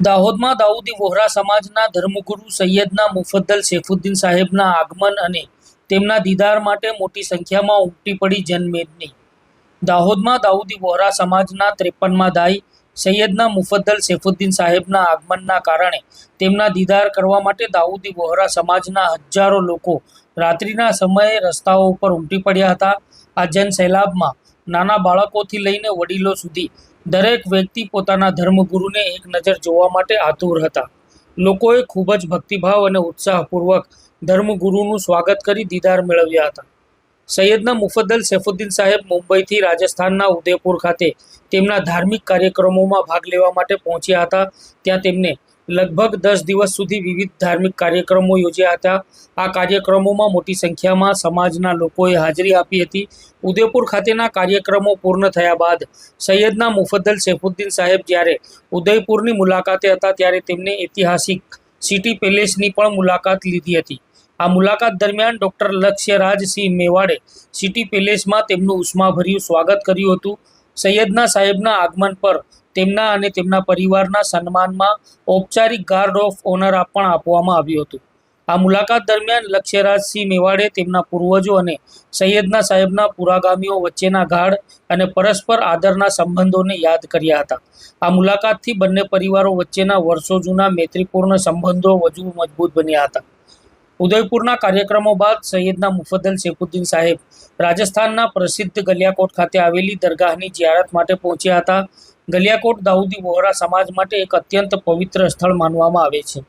દાહોદમાં દાઉદી વોહરા સમાજના ધર્મગુરુ સૈયદના મુફદ્દલ સૈફુદ્દીન સાહેબના આગમન અને તેમના દીદાર માટે મોટી સંખ્યામાં ઉમટી પડી જનમેદની. દાહોદમાં દાઉદી વોહરા સમાજના 53મા દાઈ સૈયદના મુફદ્દલ સૈફુદ્દીન સાહેબના આગમનના કારણે તેમના દીદાર કરવા માટે દાઉદી વોહરા સમાજના હજારો લોકો રાત્રિના સમયે રસ્તાઓ ઉપર ઉમટી પડ્યા હતા. આ જનસૈલાબમાં નાના બાળકોથી લઈને વડીલો સુધી દરેક વ્યક્તિ પોતાના ધર્મગુરુને એક નજર જોવા માટે આતુર હતા. લોકોએ ખૂબ જ ભક્તિભાવ અને ઉત્સાહપૂર્વક ધર્મગુરુનું સ્વાગત કરી દીદાર મેળવ્યા હતા. સૈયદના મુફદ્દલ સૈફુદ્દીન સાહેબ મુંબઈથી રાજસ્થાનના ઉદયપુર ખાતે તેમના ધાર્મિક કાર્યક્રમોમાં ભાગ લેવા માટે પહોંચ્યા હતા. ત્યાં તેમને લગભગ 10 દિવસ સુધી વિવિધ ધાર્મિક કાર્યક્રમો યોજ્યા હતા. આ કાર્યક્રમોમાં મોટી સંખ્યામાં સમાજના લોકોએ હાજરી આપી હતી. ઉદયપુર ખાતેના કાર્યક્રમો પૂર્ણ થયા બાદ સૈયદના મુફદ્દલ સૈફુદ્દીન સાહેબ જ્યારે ઉદયપુરની મુલાકાતે હતા ત્યારે તેમને ઐતિહાસિક સિટી પેલેસની પણ મુલાકાત લીધી હતી. આ મુલાકાત દરમિયાન ડૉક્ટર લક્ષ્યરાજસિંહ મેવાડે સિટી પેલેસમાં તેમનું ઉષ્માભર્યું સ્વાગત કર્યું હતું. સૈયદના સાહેબના આગમન પર તેમના અને તેમના પરિવારના સન્માનમાં ઔપચારિક ગાર્ડ ઓફ ઓનર પણ આપવામાં આવ્યું હતું. આ મુલાકાત દરમિયાન લક્ષ્યરાજસિંહ મેવાડે તેમના પૂર્વજો અને સૈયદના સાહેબના પુરાગામીઓ વચ્ચેના ગાઢ અને પરસ્પર આદરના સંબંધોને યાદ કર્યા હતા. આ મુલાકાતથી બંને પરિવારો વચ્ચેના વર્ષો જૂના મૈત્રીપૂર્ણ સંબંધો વધુ મજબૂત બન્યા હતા. ઉદયપુરના કાર્યક્રમો બાદ સૈયદના મુફદ્દલ સૈફુદ્દીન સાહેબ રાજસ્થાનના પ્રસિદ્ધ ગલિયાકોટ ખાતે આવેલી દરગાહની જિયારત માટે પહોંચ્યા હતા. ગલિયાકોટ દાઉદી વોહરા સમાજ માટે એક અત્યંત પવિત્ર સ્થળ માનવામાં આવે છે.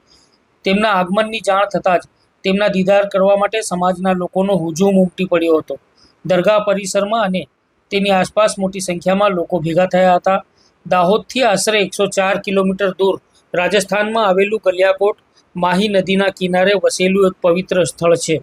તેમના આગમનની જાણ થતાં જ તેમના દીદાર કરવા માટે સમાજના લોકોનો હુજુમ ઉમટી પડ્યો હતો. દરગાહ પરિસરમાં અને તેની આસપાસ મોટી સંખ્યામાં લોકો ભેગા થયા હતા. દાહોદથી આશરે 104 કિલોમીટર દૂર રાજસ્થાનમાં આવેલું ગલિયાકોટ માહી નદીના કિનારે વસેલું એક પવિત્ર સ્થળ છે.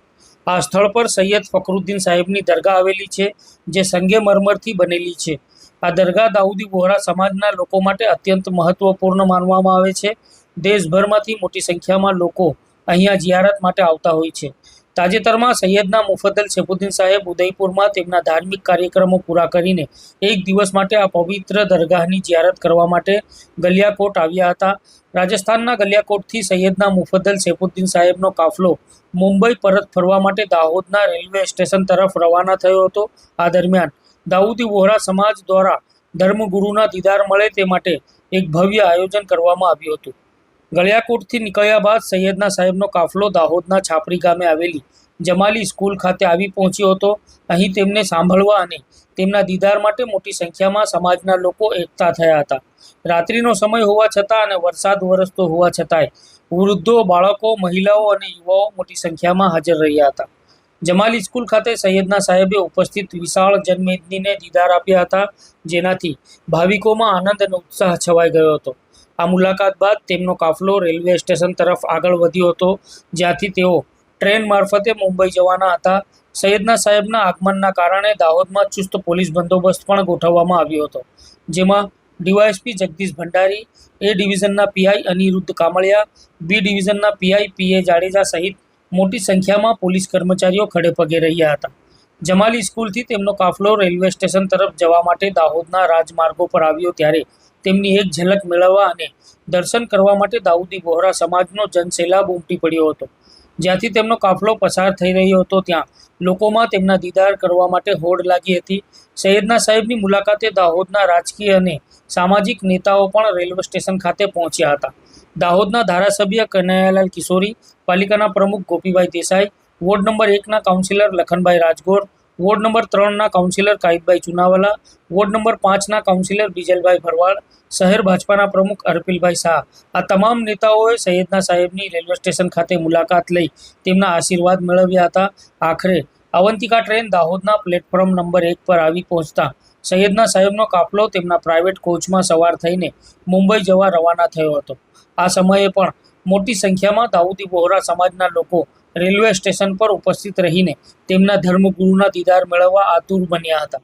આ સ્થળ પર સૈયદ ફખરુદ્દીન સાહેબની દરગાહ આવેલી છે, જે સંગેમરમરથી બનેલી છે. આ દરગાહ દાઉદી વોહરા સમાજના લોકો માટે અત્યંત મહત્વપૂર્ણ માનવામાં આવે છે. દેશભરમાંથી મોટી સંખ્યામાં લોકો અહીંયા જિયારત માટે આવતા હોય છે. તાજેતરમાં સૈયદના મુફદ્દલ સૈફુદ્દીન સાહેબ ઉદયપુરમાં તેમના ધાર્મિક કાર્યક્રમો પૂરા કરીને એક દિવસ માટે આ પવિત્ર દરગાહની જિયારત કરવા માટે ગલિયાકોટ આવ્યા હતા. રાજસ્થાનના ગલિયાકોટથી સૈયદના મુફદ્દલ સૈફુદ્દીન સાહેબનો કાફલો મુંબઈ પરત ફરવા માટે દાહોદના રેલવે સ્ટેશન તરફ રવાના થયો હતો. આ દરમિયાન દાઉદી વોહરા સમાજ દ્વારા ધર્મગુરુના દીદાર મળે તે માટે એક ભવ્ય આયોજન કરવામાં આવ્યું હતું. ગલિયાકોટથી નીકળ્યા બાદ સૈયદના સાહેબનો કાફલો દાહોદના છાપરી ગામે આવેલી જમાલી સ્કૂલ ખાતે આવી પહોંચ્યો હતો. અહીં તેમને સાંભળવા અને તેમના દીદાર માટે મોટી સંખ્યામાં સમાજના લોકો એકઠા થયા હતા. રાત્રિનો સમય હોવા છતાં અને વરસાદ વરસતો હોવા છતાંય વૃદ્ધો, બાળકો, મહિલાઓ અને યુવાઓ મોટી સંખ્યામાં હાજર રહ્યા હતા. જમાલી સ્કૂલ ખાતે સૈયદના સાહેબે ઉપસ્થિત વિશાળ જનમેદનીને દીદાર આપ્યા હતા, જેનાથી ભાવિકોમાં આનંદ અને ઉત્સાહ છવાઈ ગયો હતો. આ મુલાકાત બાદ તેમનો કાફલો રેલવે સ્ટેશન તરફ આગળ વધ્યો હતો, જ્યાંથી તેઓ ટ્રેન મારફતે મુંબઈ જવાના હતા. સૈયદના સાહેબના આગમનના કારણે દાહોદમાં ચુસ્ત પોલીસ બંદોબસ્ત પણ ગોઠવવામાં આવ્યો હતો, જેમાં ડીવાયએસપી જગદીશ ભંડારી, એ ડિવિઝનના પીઆઈ અનિરુદ્ધ કામળિયા, બી ડિવિઝનના પીઆઈ પીએ જાડેજા સહિત મોટી સંખ્યામાં પોલીસ કર્મચારીઓ ખડેપગે રહ્યા હતા. જમાલી સ્કૂલથી તેમનો કાફલો રેલવે સ્ટેશન તરફ જવા માટે દાહોદના રાજમાર્ગો પર આવ્યો ત્યારે તેમની એક ઝલક મેળવવા અને દર્શન કરવા માટે દાઉદી વોહરા સમાજનો જનસૈલાબ ઉમટી પડ્યો હતો. જ્યાંથી તેમનો કાફલો પસાર થઈ રહ્યો હતો ત્યાં લોકોમાં તેમના દીદાર કરવા માટે હોડ લાગી હતી. સૈયદના સાહેબની મુલાકાતે દાહોદના રાજકીય અને સામાજિક નેતાઓ પણ રેલવે સ્ટેશન ખાતે પહોંચ્યા હતા. દાહોદના ધારાસભ્ય કનૈયાલાલ કિશોરી, પાલિકાના પ્રમુખ ગોપીભાઈ દેસાઈ, વોર્ડ નંબર 1ના councillor Lakhanbhai Rajgor, ward number 3ના councillor Kaidbhai Chunawala, ward number 5ના કાઉન્સિલર બીજલભાઈ ભરવાડ, શહેર ભાજપાના પ્રમુખ અર્પિલભાઈ શાહ, આ તમામ નેતાઓએ સૈયદના સાહેબની રેલવે સ્ટેશન ખાતે મુલાકાત લઈ તેમના આશીર્વાદ મેળવ્યા હતા. આખરે અવંતિકા ટ્રેન દાહોદના પ્લેટફોર્મ નંબર 1 પર આવી પહોંચતા સૈયદના સાહેબનો કાફલો તેમના પ્રાઇવેટ કોચમાં સવાર થઈને મુંબઈ જવા રવાના થયો હતો. આ સમયે પણ મોટી સંખ્યામાં દાઉદી વોહરા સમાજના લોકો રેલવે સ્ટેશન પર ઉપસ્થિત રહીને તેમના ધર્મગુરુના દીદાર મેળવવા આતુર બન્યા હતા.